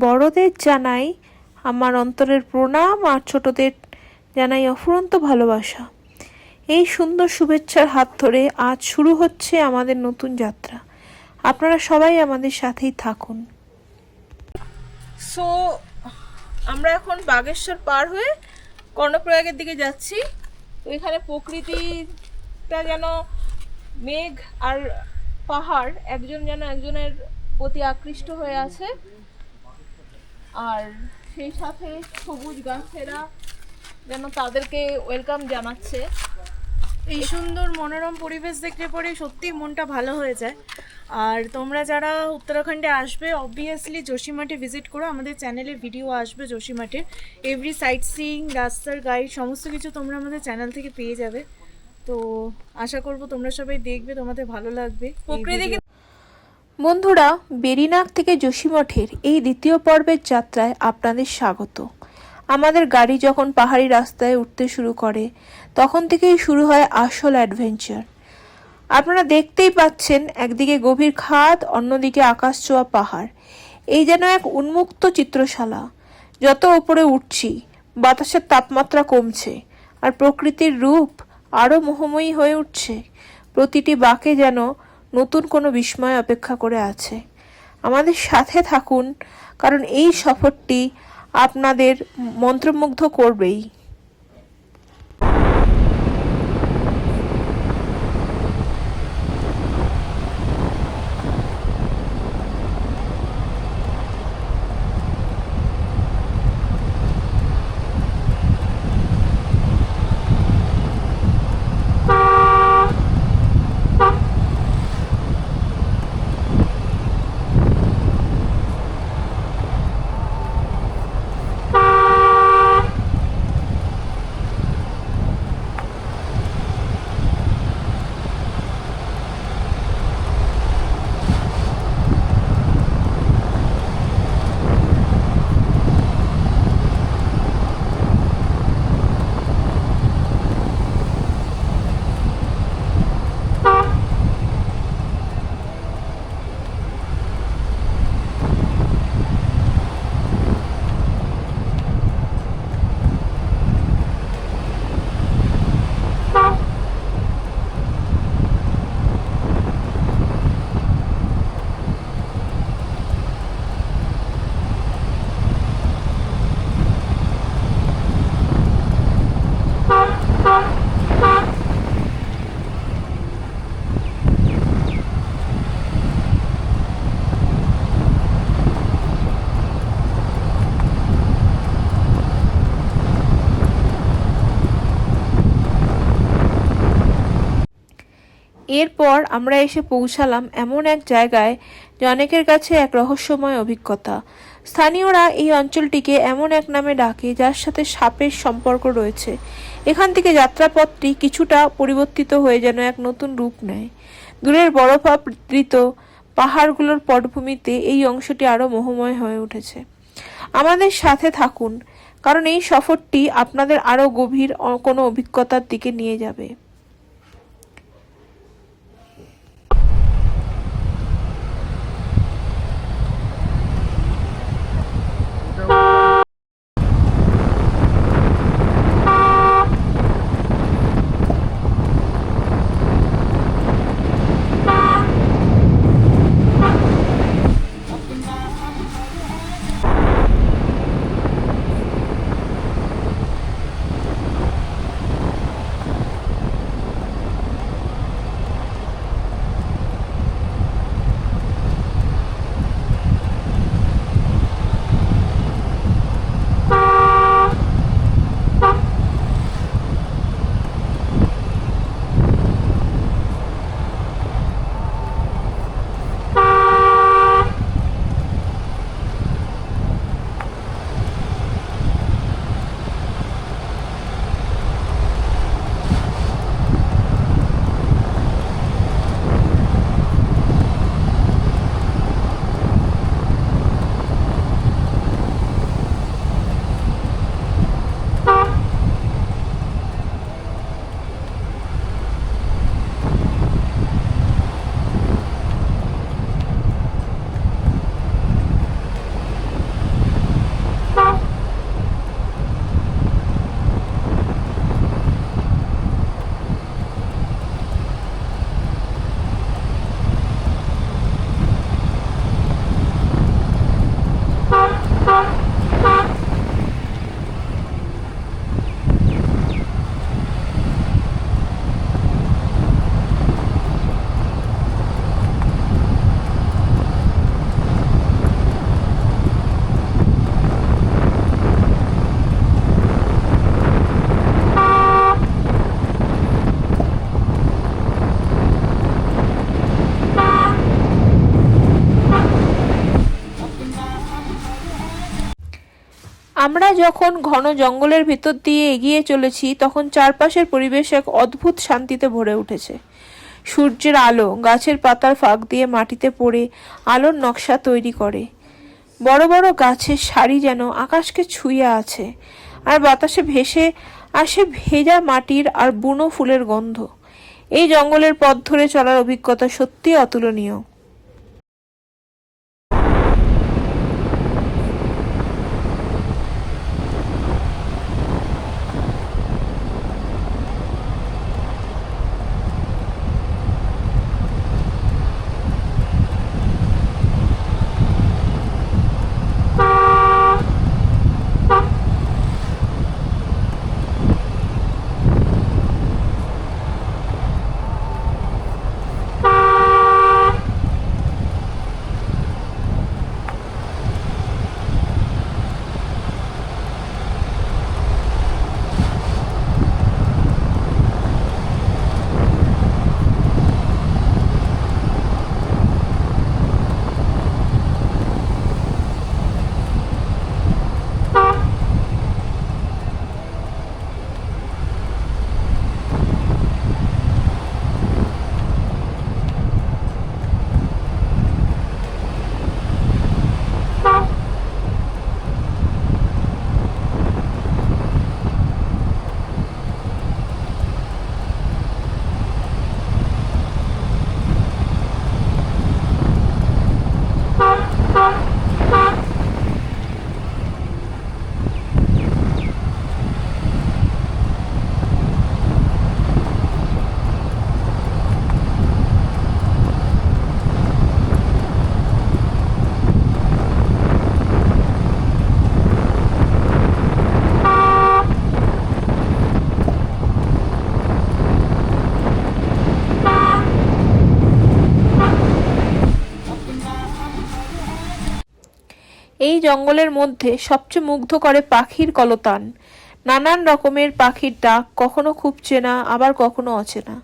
বড়দের জানাই আমার অন্তরের প্রণাম আর ছোটদের জানাই অফুরন্ত ভালোবাসা। এই সুন্দর শুভেচ্ছার হাত ধরে আজ শুরু হচ্ছে আমাদের নতুন যাত্রা। আপনারা সবাই আমাদের সাথেই থাকুন। সো আমরা এখন বাগেশ্বর পার হয়ে কর্ণপ্রয়াগের দিকে যাচ্ছি। তো এখানে প্রকৃতিটা যেন মেঘ আর পাহাড় একজন যেন একজনের প্রতি আকৃষ্ট হয়ে আছে, আর সেই সাথে সবুজ গাছেরা যেন তাদেরকে ওয়েলকাম জানাচ্ছে। এই সুন্দর মনোরম পরিবেশ দেখতে পরে সত্যি মনটা ভালো হয়ে যায়। আর তোমরা যারা উত্তরাখণ্ডে আসবে অবভিয়াসলি যোশীমাঠে ভিজিট করো। আমাদের চ্যানেলে ভিডিও আসবে যোশীমাঠের, এভরি সাইট সিইং, রাস্তার গাইড সমস্ত কিছু তোমরা আমাদের চ্যানেল থেকে পেয়ে যাবে। তো আশা করব তোমরা সবাই দেখবে, তোমাদের ভালো লাগবে। বন্ধুরা, বেরিনাগ থেকে যোশীমঠের এই দ্বিতীয় পর্বের যাত্রায় আপনাদের স্বাগত। আমাদের গাড়ি যখন পাহাড়ি রাস্তায় উঠতে শুরু করে তখন থেকেই শুরু হয় আসল অ্যাডভেঞ্চার। আপনারা দেখতেই পাচ্ছেন, একদিকে গভীর খাদ, অন্যদিকে আকাশ ছোঁয়া পাহাড়। এই যেন এক উন্মুক্ত চিত্রশালা। যত ওপরে উঠছি বাতাসের তাপমাত্রা কমছে আর প্রকৃতির রূপ আরও মোহময়ী হয়ে উঠছে। প্রতিটি বাঁকে যেন নতুন কোনো বিস্ময় অপেক্ষা করে আছে। আমাদের সাথে থাকুন, কারণ এই সফরটি আপনাদের মন্ত্রমুগ্ধ করবেই। এরপর আমরা এসে পৌঁছালাম এমন এক জায়গায় যা অনেকের কাছে এক রহস্যময় অভিজ্ঞতা। স্থানীয়রা এই অঞ্চলটিকে এমন এক নামে ডাকে যার সাথে সাপের সম্পর্ক রয়েছে। এখান থেকে যাত্রাপথটি কিছুটা পরিবর্তিত হয়ে যেন এক নতুন রূপ নেয়। দূরের বরফাবৃত পাহাড়গুলোর পটভূমিতে এই অংশটি আরও মোহময় হয়ে উঠেছে। আমাদের সাথে থাকুন, কারণ এই সফরটি আপনাদের আরও গভীর কোনো অভিজ্ঞতার দিকে নিয়ে যাবে। আমরা যখন ঘন জঙ্গলের ভিতর দিয়ে এগিয়ে চলেছি তখন চারপাশের পরিবেশ এক অদ্ভুত শান্তিতে ভরে উঠেছে। সূর্যের আলো গাছের পাতার ফাঁক দিয়ে মাটিতে পড়ে আলোর নকশা তৈরি করে। বড় বড় গাছের সারি যেন আকাশকে ছুঁয়ে আছে, আর বাতাসে ভেসে আসে ভেজা মাটির আর বুনো ফুলের গন্ধ। এই জঙ্গলের পথ ধরে চলার অভিজ্ঞতা সত্যি অতুলনীয়। এই জঙ্গলের মধ্যে সবচেয়ে মুগ্ধ করে পাখির কলতান। নানান রকমের পাখির ডাক, কখনো খুব চেনা আবার কখনো অচেনা।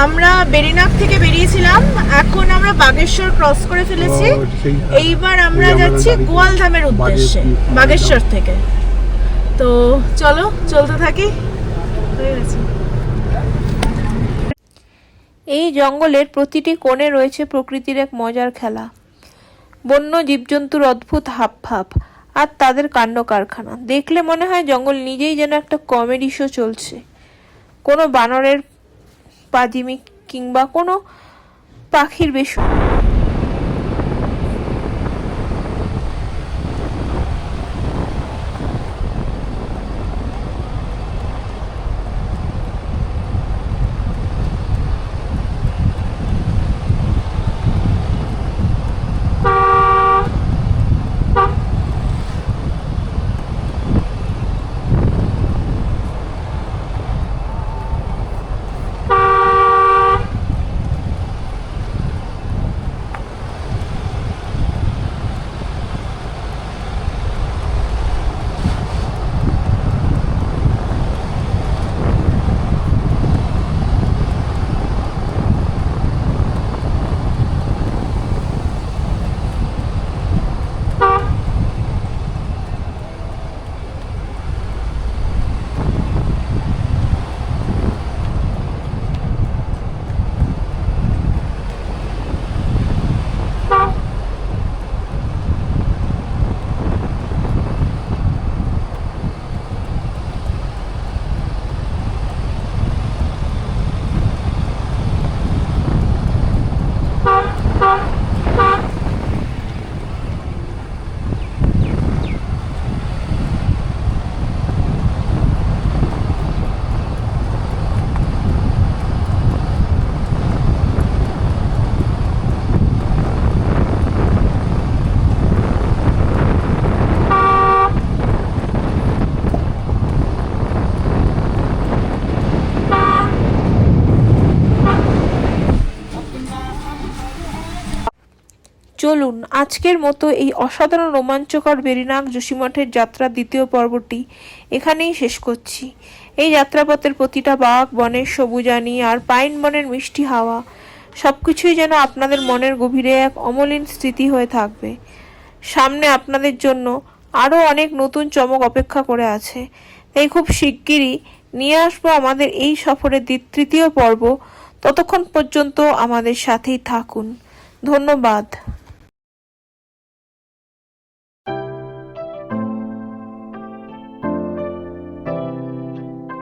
আমরা বেরিনাগ থেকে বেরিয়েছিলাম, এখন আমরা বাগেশ্বর ক্রস করে ফেলেছি। এইবার আমরা যাচ্ছি গোয়ালধামের উদ্দেশ্যে বাগেশ্বর থেকে। তো চলো চলতে থাকি। হয়ে গেছে। এই জঙ্গলের প্রতিটি কোণে রয়েছে প্রকৃতির এক মজার খেলা, বন্য জীবজন্তুর অদ্ভুত হাবভাব আর তাদের কাণ্ড কারখানা দেখলে মনে হয় জঙ্গল নিজেই যেন একটা কমেডি শো চলছে। কোনো বানরের পাজিমি কিংবা কোনো পাখির বেশু চলুন আজকের মতো এই অসাধারণ রোমাঞ্চকর বেরিনাগ যোশীমঠের যাত্রার দ্বিতীয় পর্বটি এখানেই শেষ করছি। এই যাত্রাপথের প্রতিটা বাগ, বনের সবুজানি আর পাইন বনের মিষ্টি হাওয়া সবকিছুই যেন আপনাদের মনের গভীরে এক অমলিন স্মৃতি হয়ে থাকবে। সামনে আপনাদের জন্য আরও অনেক নতুন চমক অপেক্ষা করে আছে, তাই খুব শিগগিরই নিয়ে আসবো আমাদের এই সফরের তৃতীয় পর্ব। ততক্ষণ পর্যন্ত আমাদের সাথেই থাকুন। ধন্যবাদ।